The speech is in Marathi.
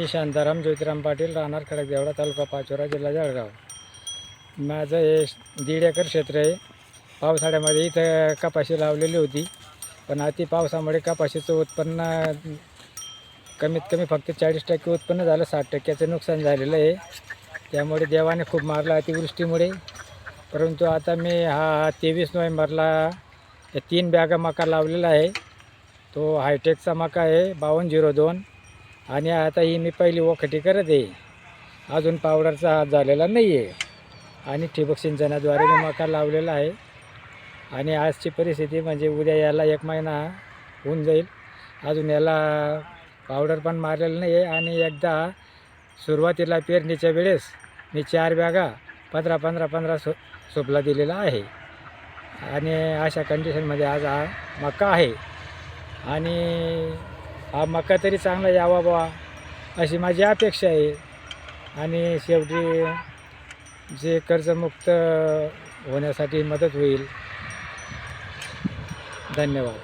मी शांताराम ज्योतिराम पाटील, राहणार खडकदेवळा, तालुका पाचोरा, जिल्हा जळगाव. माझं हे 1.5 एकर क्षेत्र आहे. पावसाळ्यामध्ये इथं कपाशी लावलेली होती, पण अति पावसामुळे कपाशीचं उत्पन्न कमीत कमी फक्त 40% उत्पन्न झालं. 60%चं नुकसान झालेलं आहे. त्यामुळे देवाने खूप मारला अतिवृष्टीमुळे. परंतु आता मी 23 नोव्हेंबरला 3 बॅगा मका लावलेला आहे. तो हायटेकचा मका आहे 5202. आणि आता ही मी पहिली वखटी करत आहे. अजून पावडरचा हात झालेला नाही आहे. आणि ठिबक सिंचनाद्वारे मी मका लावलेला आहे. आणि आजची परिस्थिती म्हणजे उद्या याला 1 महिना होऊन जाईल. अजून याला पावडर पण मारलेलं नाही आहे. आणि एकदा सुरुवातीला पेरणीच्या वेळेस मी 4 बॅगा 15-15 सोपला दिलेला आहे. आणि अशा कंडिशनमध्ये आज हा मका आहे. आणि हा मका तरी चांगला यावा बुवा अशी माझी अपेक्षा आहे. आणि शेवटी जे कर्जमुक्त होण्यासाठी मदत होईल. धन्यवाद.